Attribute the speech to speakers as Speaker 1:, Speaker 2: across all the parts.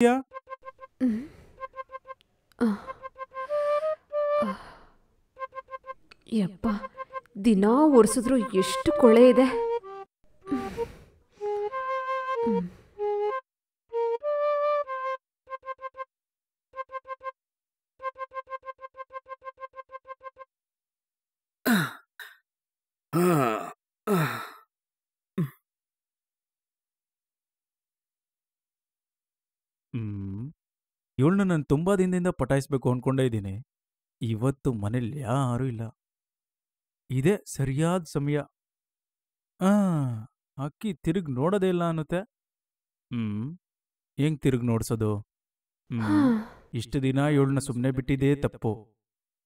Speaker 1: ಹ್ಮ್. ಆಹ್. ಆಹ್. ಯಪ್ಪ, ದಿನ ಒರೆಸಿದ್ರು ಎಷ್ಟು ಕೊಳೆ ಇದೆ. ಹ್ಮ್.
Speaker 2: ಇವಳನ್ನ ನಾನು ತುಂಬಾ ದಿನದಿಂದ ಪಟಾಯಿಸ್ಬೇಕು ಅನ್ಕೊಂಡೇ ಇದ್ದೀನಿ. ಇವತ್ತು ಮನೇಲಿ ಯಾರೂ ಇಲ್ಲ. ಇದೇ ಸರಿಯಾದ ಸಮಯ. ಆ ಅಕ್ಕಿ ತಿರುಗಿ ನೋಡೋದೇ ಇಲ್ಲ ಅನ್ನುತ್ತೆ. ಹ್ಮ್ ಹೆಂಗ್ ತಿರುಗಿ ನೋಡ್ಸೋದು?
Speaker 1: ಹಾ.
Speaker 2: ಹ್ಮ್ ಇಷ್ಟು ದಿನ ಇವಳನ್ನ ಸುಮ್ಮನೆ ಬಿಟ್ಟಿದ್ದೇ ತಪ್ಪು.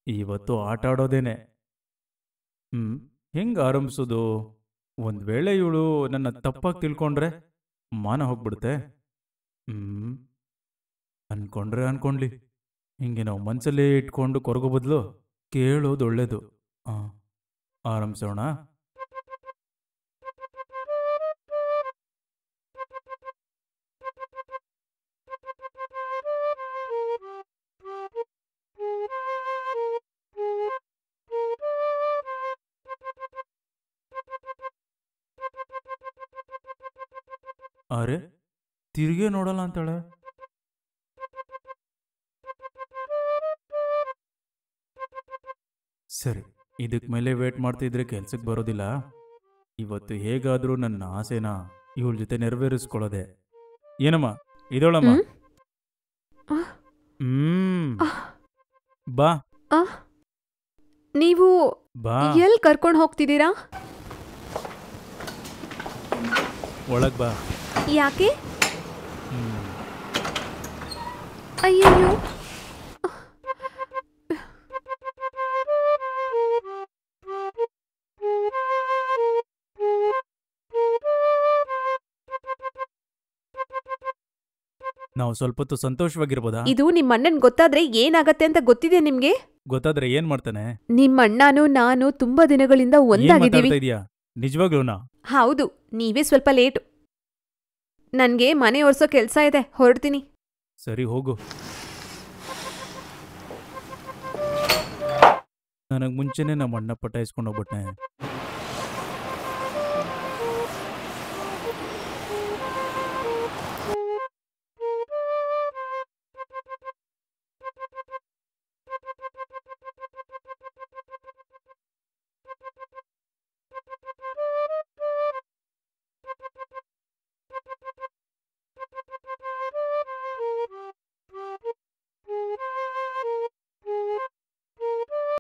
Speaker 2: ಇವತ್ತು ಆಟ ಆಡೋದೇನೆ. ಹೆಂಗ್ ಆರಂಭಿಸೋದು? ಒಂದ್ ವೇಳೆ ಇವಳು ನನ್ನ ತಪ್ಪಾಗಿ ತಿಳ್ಕೊಂಡ್ರೆ ಮಾನ ಹೋಗ್ಬಿಡುತ್ತೆ. ಹ್ಮ್ ಅನ್ಕೊಂಡ್ಲಿ. ಹಿಂಗೆ ನಾವು ಮನ್ಸಲ್ಲೇ ಇಟ್ಕೊಂಡು ಕೊರಗೋ ಬದಲು ಕೇಳೋದು ಒಳ್ಳೇದು. ಆ ಆರಂಭಿಸೋಣ. ಅರೆ, ತಿರುಗೇ ನೋಡಲ್ಲ ಅಂತಾಳೆ. ಸರಿ, ಇದಕ್ ಮೇಲೆ ವೇಟ್ ಮಾಡ್ತಿದ್ರೆ ಕೆಲ್ಸಕ್ಕೆ ಬರೋದಿಲ್ಲ. ಇವತ್ತು ಹೇಗಾದ್ರೂ ನನ್ನ ಆಸೆನ ಇವಳ ಜೊತೆ ನೆರವೇರಿಸ್ಕೊಳ್ಳೋದೆ. ಏನಮ್ಮ ಇದೋಳಮ್ಮ.
Speaker 1: ಹ್ಮ್. ಆಹ್.
Speaker 2: ಹ್ಮ್
Speaker 1: ಆಹ್.
Speaker 2: ಬಾ
Speaker 1: ಆಹ್. ನೀವು
Speaker 2: ಬಾ
Speaker 1: ಎಲ್ಲಿ ಕರ್ಕೊಂಡು ಹೋಗ್ತಿದ್ದೀರಾ?
Speaker 2: ಒಳಗ್ ಬಾ.
Speaker 1: ಯಾಕೆ?
Speaker 2: ಹ್ಮ್
Speaker 1: ಅಯ್ಯಯ್ಯೋ.
Speaker 2: ನಾವು ಸ್ವಲ್ಪ ಹೊತ್ತು ಸಂತೋಷವಾಗಿರ್ಬೋದಾ?
Speaker 1: ಇದು ನಿಮ್ಮ ಅಣ್ಣನ್ ಗೊತ್ತಾದ್ರೆ ಏನಾಗತ್ತೆ ಅಂತ ಗೊತ್ತಿದೆ ನಿಮ್ಗೆ?
Speaker 2: ಗೊತ್ತಾದ್ರೆ ಏನ್ ಮಾಡ್ತಾನೆ?
Speaker 1: ನಿಮ್ಮ ಅಣ್ಣನೂ ನಾನು ತುಂಬಾ ದಿನಗಳಿಂದ
Speaker 2: ಏನ್
Speaker 1: ಒಂದಾಗಿದ್ದೀವಿ.
Speaker 2: ಮಾತಾಡ್ತಾ ಇದೀಯಾ? ನಿಜವಾಗ್ಲೂನಾ?
Speaker 1: ಹೌದು, ನೀವೇ ಸ್ವಲ್ಪ ಲೇಟು. ನನ್ಗೆ ಮನೆ ಒರ್ಸೋ ಕೆಲ್ಸ ಇದೆ, ಹೊರಡ್ತೀನಿ.
Speaker 2: ಸರಿ ಹೋಗು. ನನಗ್ ಮುಂಚೆನೆ ನಮ್ಮ ಅಣ್ಣ ಪಟಾಯಿಸ್ಕೊಂಡು ಹೋಗ್ಬಿಟ್ನೆ.